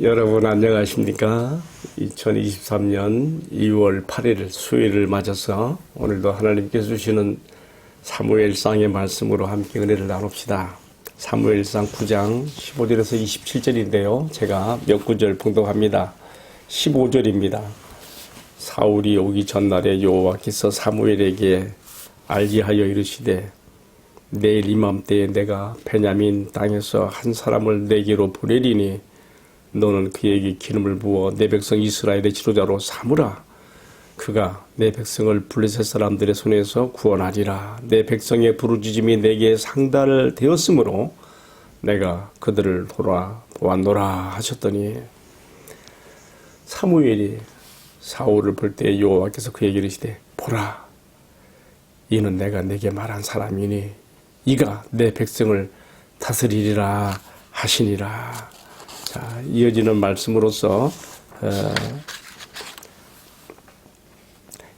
여러분 안녕하십니까? 2023년 2월 8일 수요일을 맞아서 오늘도 하나님께서 주시는 사무엘상의 말씀으로 함께 은혜를 나눕시다. 사무엘상 9장 15절에서 27절인데요. 제가 몇 구절 봉독합니다. 15절입니다. 사울이 오기 전날에 여호와께서 사무엘에게 알지하여 이르시되 내일 이맘때에 내가 베냐민 땅에서 한 사람을 내게로 보내리니 너는 그에게 기름을 부어 내 백성 이스라엘의 지도자로 삼으라. 그가 내 백성을 블레셋 사람들의 손에서 구원하리라. 내 백성의 부르짖음이 내게 상달되었으므로 내가 그들을 돌아보았노라 하셨더니 사무엘이 사울을 볼 때 여호와께서 그에게 이르시되 보라, 이는 내가 내게 말한 사람이니 이가 내 백성을 다스리리라 하시니라. 자, 이어지는 말씀으로서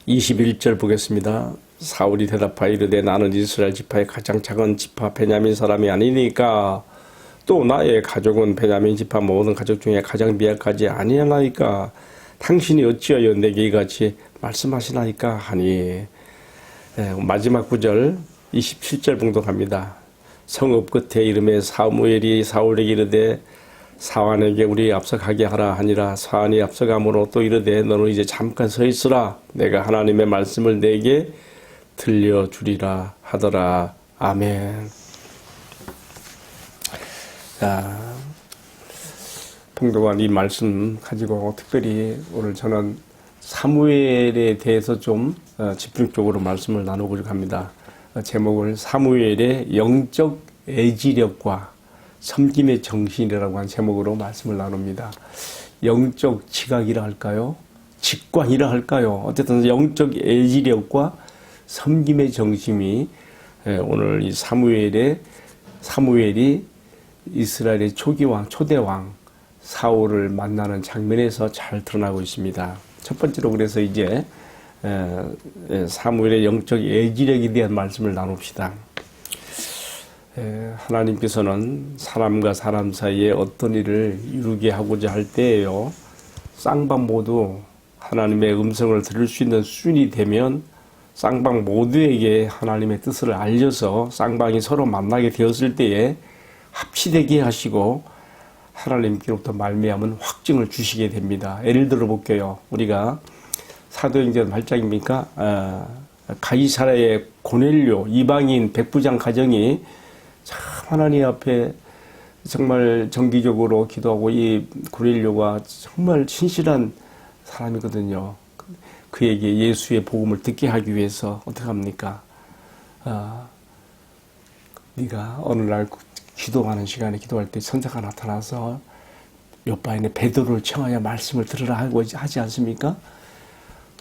21절 보겠습니다. 사울이 대답하여 이르되 나는 이스라엘 지파의 가장 작은 지파 베냐민 사람이 아니니까 또 나의 가족은 베냐민 지파 모든 가족 중에 가장 미약하지 아니하나이까 당신이 어찌하여 내게 이같이 말씀하시나이까 하니 마지막 구절 27절 봉독합니다. 성읍 끝에 이름에 사무엘이 사울에게 이르되 사환에게 우리 앞서가게 하라 하니라. 사환이 앞서가므로 또 이르되 너는 이제 잠깐 서 있으라. 내가 하나님의 말씀을 내게 들려주리라 하더라. 아멘. 자, 봉독한 이 말씀 가지고 특별히 오늘 저는 사무엘에 대해서 좀 집중적으로 말씀을 나누고자 합니다. 제목을 사무엘의 영적 애지력과 섬김의 정신이라고 하는 제목으로 말씀을 나눕니다. 영적 지각이라 할까요? 직관이라 할까요? 어쨌든 영적 애지력과 섬김의 정신이 오늘 이 사무엘이 이스라엘의 초기왕, 초대왕 사울을 만나는 장면에서 잘 드러나고 있습니다. 첫 번째로 그래서 이제 사무엘의 영적 애지력에 대한 말씀을 나눕시다. 하나님께서는 사람과 사람 사이에 어떤 일을 이루게 하고자 할 때에요, 쌍방 모두 하나님의 음성을 들을 수 있는 수준이 되면 쌍방 모두에게 하나님의 뜻을 알려서 쌍방이 서로 만나게 되었을 때에 합치되게 하시고 하나님께로부터 말미암은 확증을 주시게 됩니다. 예를 들어 볼게요. 우리가 사도행전 8장입니까? 가이사라의 고넬료 이방인 백부장 가정이 참 하나님 앞에 정말 정기적으로 기도하고 이 고넬료가 정말 신실한 사람이거든요. 그에게 예수의 복음을 듣게 하기 위해서 어떻게 합니까? 네가 어느 날 기도하는 시간에 기도할 때 천사가 나타나서 요바에 있는 베드로를 청하여 말씀을 들으라 하고 하지 않습니까?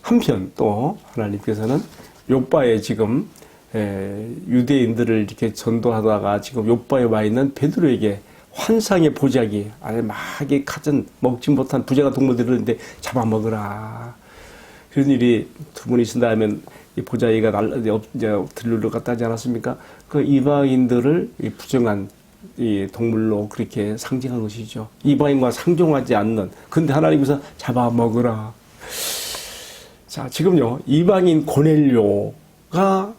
한편 또 하나님께서는 요바에 지금 유대인들을 이렇게 전도하다가 지금 요바에 와 있는 베드로에게 환상의 보자기 안에 막이 가진 먹지 못한 부자가 동물들을 있는데 잡아먹으라. 그런 일이 두 분이 있은 다음에 이 보자기가 들르러 갔다 하지 않았습니까? 그 이방인들을 이 부정한 이 동물로 그렇게 상징한 것이죠. 이방인과 상종하지 않는. 근데 하나님께서 잡아먹으라. 자, 지금요, 이방인 고넬료가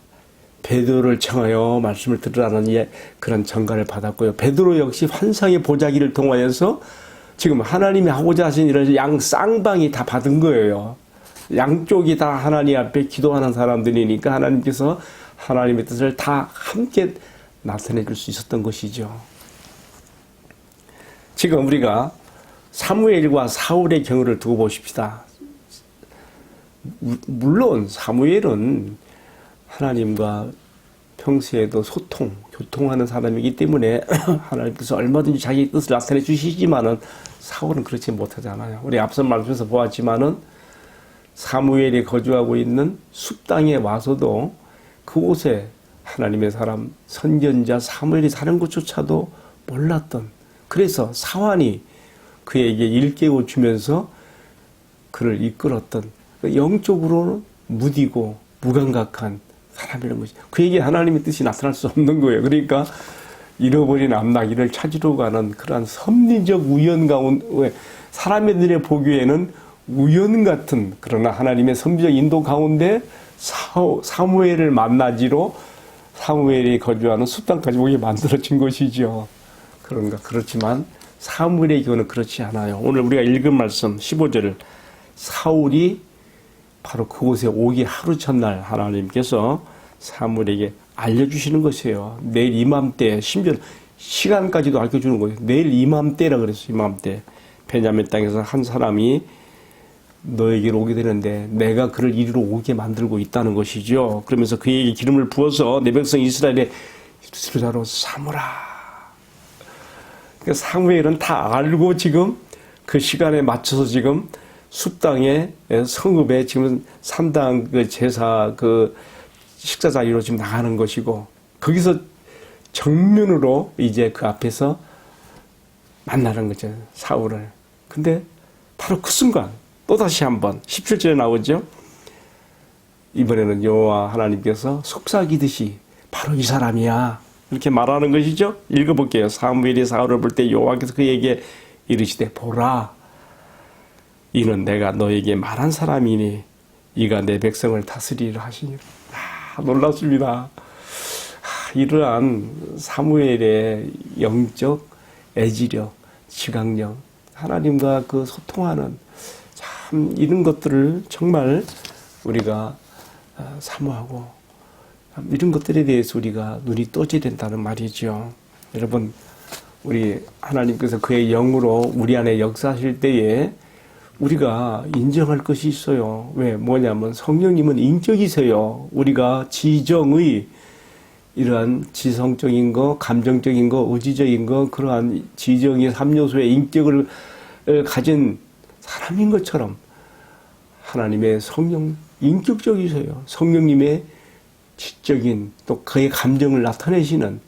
베드로를 청하여 말씀을 들으라는 그런 전가를 받았고요. 베드로 역시 환상의 보자기를 통하여서 지금 하나님이 하고자 하신 일을 양 쌍방이 다 받은 거예요. 양쪽이 다 하나님 앞에 기도하는 사람들이니까 하나님께서 하나님의 뜻을 다 함께 나타내 줄 수 있었던 것이죠. 지금 우리가 사무엘과 사울의 경우를 두고 보십시다. 물론 사무엘은 하나님과 평소에도 교통하는 사람이기 때문에 하나님께서 얼마든지 자기 뜻을 나타내 주시지만은 사울은 그렇지 못하잖아요. 우리 앞서 말씀에서 보았지만은 사무엘이 거주하고 있는 숲 땅에 와서도 그곳에 하나님의 사람 선지자 사무엘이 사는 것조차도 몰랐던, 그래서 사환이 그에게 일깨워 주면서 그를 이끌었던, 영적으로는 무디고 무감각한 사람이라는 것이, 그에게 하나님의 뜻이 나타날 수 없는 거예요. 그러니까 잃어버린 암나귀를 찾으러 가는 그러한 섭리적 우연 가운데 사람들의 보기에는 우연 같은 그러나 하나님의 섭리적 인도 가운데 사무엘을 만나지로 사무엘이 거주하는 숲땅까지 오게 만들어진 것이죠. 그렇지만 사무엘의 경우는 그렇지 않아요. 오늘 우리가 읽은 말씀 15절 사울이 바로 그곳에 오기 하루 전날 하나님께서 사무엘에게 알려주시는 것이에요. 내일 이맘때 심지어 시간까지도 알려주는 거예요. 내일 이맘때라 그랬어요. 이맘때 베냐민 땅에서 한 사람이 너에게로 오게 되는데 내가 그를 이리로 오게 만들고 있다는 것이죠. 그러면서 그에게 기름을 부어서 내 백성 이스라엘의 수자로 삼으라. 그러니까 사무엘은 다 알고 지금 그 시간에 맞춰서 지금 숲당의 성읍에 지금 3당 그 제사 그 식사 자리로 지금 나가는 것이고 거기서 정면으로 이제 그 앞에서 만나는 거죠. 사울을. 근데 바로 그 순간 또다시 한번 17절에 나오죠. 이번에는 여호와 하나님께서 속삭이듯이 바로 이 사람이야 이렇게 말하는 것이죠. 읽어볼게요. 사무엘이 사울을 볼 때 여호와께서 그에게 이르시되 보라 이는 내가 너에게 말한 사람이니 이가 내 백성을 다스리라 하시니 놀랍습니다. 이러한 사무엘의 영적 애지력, 지각력, 하나님과 그 소통하는 참 이런 것들을 정말 우리가 사모하고 이런 것들에 대해서 우리가 눈이 떠져야 된다는 말이죠. 여러분, 우리 하나님께서 그의 영으로 우리 안에 역사하실 때에 우리가 인정할 것이 있어요. 왜? 뭐냐면 성령님은 인격이세요. 우리가 지정의 이러한 지성적인 거, 감정적인 거, 의지적인 거, 그러한 지정의 3요소의 인격을 가진 사람인 것처럼 하나님의 성령 인격적이세요. 성령님의 지적인 또 그의 감정을 나타내시는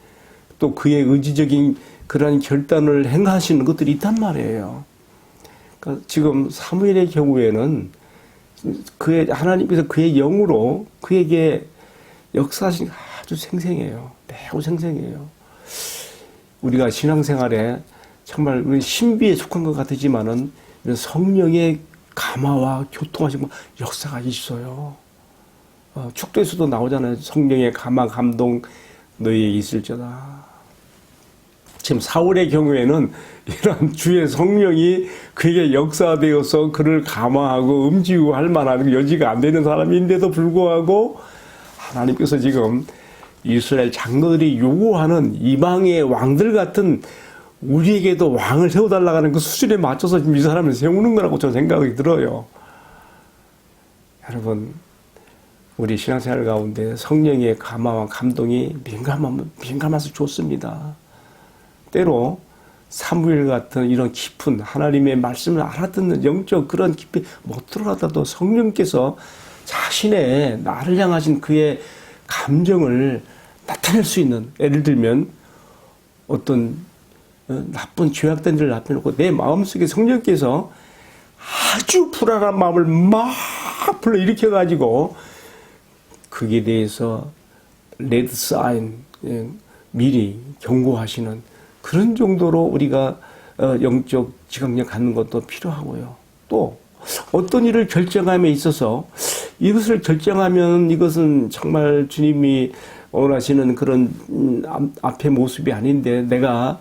또 그의 의지적인 그러한 결단을 행하시는 것들이 있단 말이에요. 그러니까 지금 사무엘의 경우에는 하나님께서 그의 영으로 그에게 역사하신 아주 생생해요. 매우 생생해요. 우리가 신앙생활에 정말 우리 신비에 속한 것 같지만은 성령의 감화와 교통하시고 역사가 있어요. 축도에서도 나오잖아요. 성령의 감화 감동 너희에게 있을지어다. 지금 사울의 경우에는 이런 주의 성령이 그에게 역사되어서 그를 감화하고 음지고 할 만한 여지가 안 되는 사람인데도 불구하고 하나님께서 지금 이스라엘 장로들이 요구하는 이방의 왕들 같은 우리에게도 왕을 세워달라고 하는 그 수준에 맞춰서 지금 이 사람을 세우는 거라고 저는 생각이 들어요. 여러분, 우리 신앙생활 가운데 성령의 감화와 감동이 민감해서 좋습니다. 때로 사무엘 같은 이런 깊은 하나님의 말씀을 알아듣는 영적 그런 깊이 못 들어가도 성령께서 자신의 나를 향하신 그의 감정을 나타낼 수 있는, 예를 들면 어떤 나쁜 죄악된 일을 나타내놓고 내 마음속에 성령께서 아주 불안한 마음을 막 불러일으켜가지고 거기에 대해서 레드 사인, 미리 경고하시는 그런 정도로 우리가 영적 지각력 갖는 것도 필요하고요. 또 어떤 일을 결정함에 있어서 이것을 결정하면 이것은 정말 주님이 원하시는 그런 앞의 모습이 아닌데 내가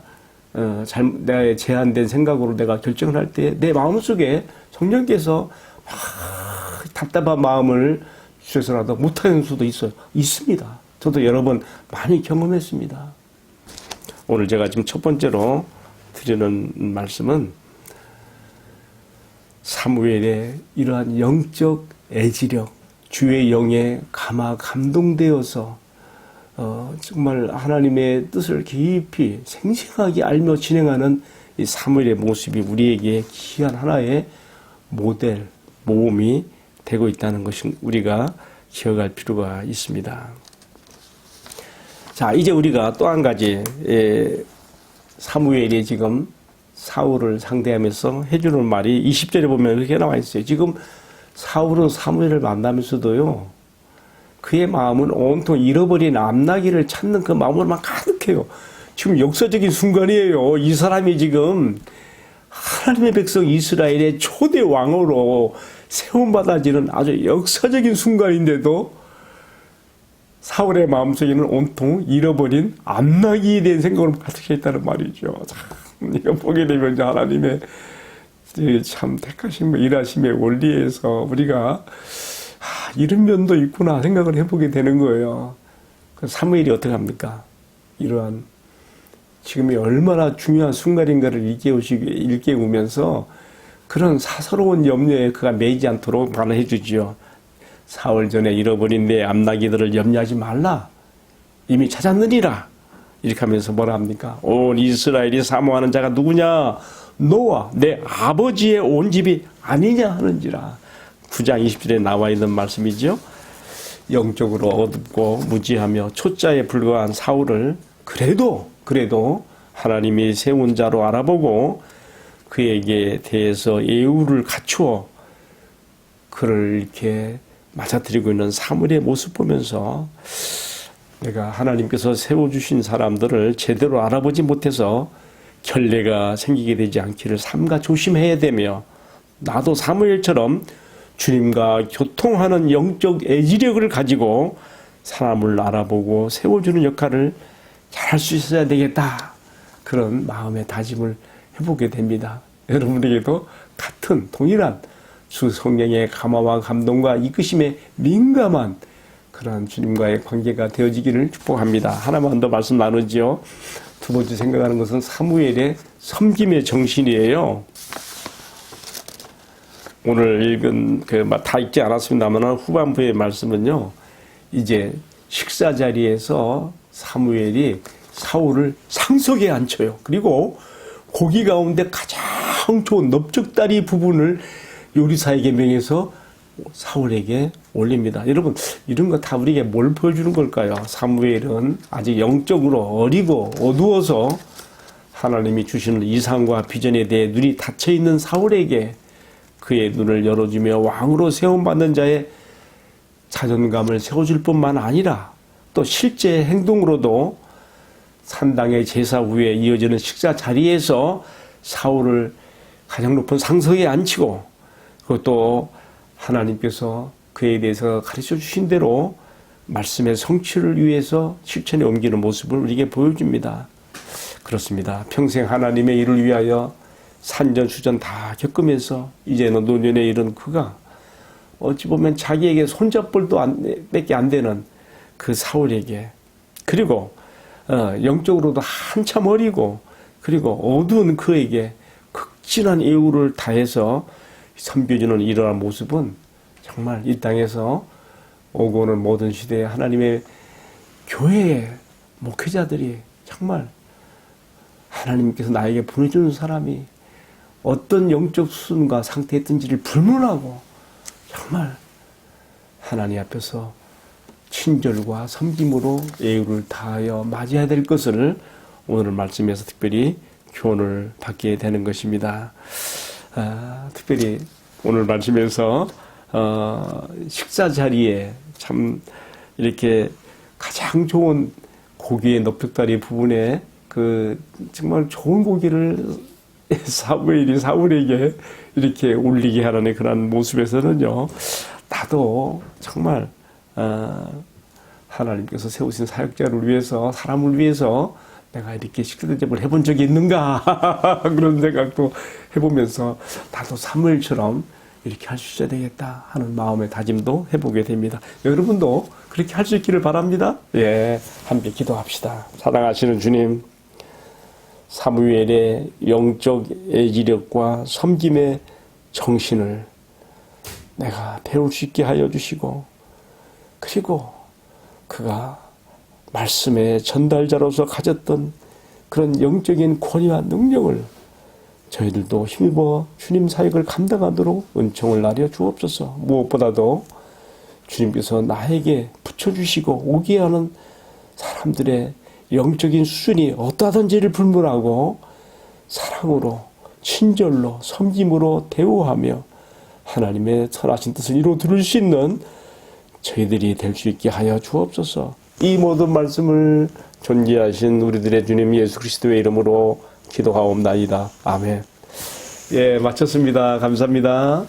내가 제한된 생각으로 내가 결정을 할 때 내 마음속에 성령께서 답답한 마음을 주셔서라도 못하는 수도 있어요. 있습니다. 저도 여러 번 많이 경험했습니다. 오늘 제가 지금 첫 번째로 드리는 말씀은 사무엘의 이러한 영적 애지력, 주의 영에 감동되어서 정말 하나님의 뜻을 깊이 생생하게 알며 진행하는 이 사무엘의 모습이 우리에게 귀한 하나의 모델, 모범이 되고 있다는 것을 우리가 기억할 필요가 있습니다. 자, 이제 우리가 또 한 가지 사무엘이 지금 사울을 상대하면서 해주는 말이 20절에 보면 이렇게 나와 있어요. 지금 사울은 사무엘을 만나면서도요, 그의 마음은 온통 잃어버린 암나귀를 찾는 그 마음으로만 가득해요. 지금 역사적인 순간이에요. 이 사람이 지금 하나님의 백성 이스라엘의 초대 왕으로 세움받아지는 아주 역사적인 순간인데도 사울의 마음속에는 온통 잃어버린 암나기에 대한 생각을 가득 했다는 말이죠. 참, 이거 보게 되면 하나님의 참 택하심과 일하심의 원리에서 우리가 이런 면도 있구나 생각을 해보게 되는 거예요. 사무엘이 어떻게 합니까? 이러한 지금이 얼마나 중요한 순간인가를 일깨우면서 그런 사사로운 염려에 그가 매이지 않도록 반응해 주지요. 사흘 전에 잃어버린 내 암나기들을 염려하지 말라. 이미 찾았느니라. 이렇게 하면서 뭐라 합니까? 온 이스라엘이 사모하는 자가 누구냐? 너와 내 아버지의 온 집이 아니냐 하는지라. 9장 20절에 나와 있는 말씀이죠. 영적으로 어둡고 무지하며 초짜에 불과한 사울을 그래도 하나님이 세운 자로 알아보고 그에게 대해서 예우를 갖추어 그를 이렇게 맞아들이고 있는 사무엘의 모습 보면서 내가 하나님께서 세워주신 사람들을 제대로 알아보지 못해서 결례가 생기게 되지 않기를 삼가 조심해야 되며 나도 사무엘처럼 주님과 교통하는 영적 애지력을 가지고 사람을 알아보고 세워주는 역할을 잘 할 수 있어야 되겠다. 그런 마음의 다짐을 해보게 됩니다. 여러분에게도 같은 동일한 주 성령의 감화와 감동과 이끄심에 민감한 그런 주님과의 관계가 되어지기를 축복합니다. 하나만 더 말씀 나누지요. 두 번째 생각하는 것은 사무엘의 섬김의 정신이에요. 오늘 읽은 다 읽지 않았습니다만 후반부의 말씀은요. 이제 식사 자리에서 사무엘이 사울을 상석에 앉혀요. 그리고 고기 가운데 가장 좋은 넓적다리 부분을 요리사에게 명해서 사울에게 올립니다. 여러분 이런 거 다 우리에게 뭘 보여주는 걸까요? 사무엘은 아직 영적으로 어리고 어두워서 하나님이 주시는 이상과 비전에 대해 눈이 닫혀있는 사울에게 그의 눈을 열어주며 왕으로 세움받는 자의 자존감을 세워줄 뿐만 아니라 또 실제 행동으로도 산당의 제사 후에 이어지는 식사 자리에서 사울을 가장 높은 상석에 앉히고 그것도 하나님께서 그에 대해서 가르쳐 주신 대로 말씀의 성취를 위해서 실천에 옮기는 모습을 우리에게 보여줍니다. 그렇습니다. 평생 하나님의 일을 위하여 산전수전 다 겪으면서 이제는 노년에 이른 그가 어찌 보면 자기에게 손잡볼도 밖에 안 되는 그 사울에게 그리고 영적으로도 한참 어리고 그리고 어두운 그에게 극진한 예우를 다해서 섬겨주는 이러한 모습은 정말 이 땅에서 오고 오는 모든 시대에 하나님의 교회의 목회자들이 정말 하나님께서 나에게 보내주는 사람이 어떤 영적 수준과 상태에 있든지를 불문하고 정말 하나님 앞에서 친절과 섬김으로 예우를 다하여 맞이해야 될 것을 오늘 말씀에서 특별히 교훈을 받게 되는 것입니다. 특별히 오늘 말씀에서 식사 자리에 참 이렇게 가장 좋은 고기의 넓적다리 부분에 그 정말 좋은 고기를 사울에게 이렇게 올리게 하라는 그런 모습에서는요, 나도 정말 하나님께서 세우신 사역자를 위해서 사람을 위해서 내가 이렇게 식사 대접을 해본 적이 있는가 그런 생각도 해보면서 나도 사무엘처럼 이렇게 할 수 있어야 되겠다 하는 마음의 다짐도 해보게 됩니다. 여러분도 그렇게 할 수 있기를 바랍니다. 예, 함께 기도합시다. 사랑하시는 주님, 사무엘의 영적 애지력과 섬김의 정신을 내가 배울 수 있게 하여 주시고 그리고 그가 말씀의 전달자로서 가졌던 그런 영적인 권위와 능력을 저희들도 힘입어 주님 사역을 감당하도록 은총을 나려 주옵소서. 무엇보다도 주님께서 나에게 붙여주시고 오게 하는 사람들의 영적인 수준이 어떠하든지를 불문하고 사랑으로 친절로 섬김으로 대우하며 하나님의 선하신 뜻을 이루어 들을 수 있는 저희들이 될 수 있게 하여 주옵소서. 이 모든 말씀을 존귀하신 우리들의 주님 예수 그리스도의 이름으로 기도하옵나이다. 아멘. 예, 마쳤습니다. 감사합니다.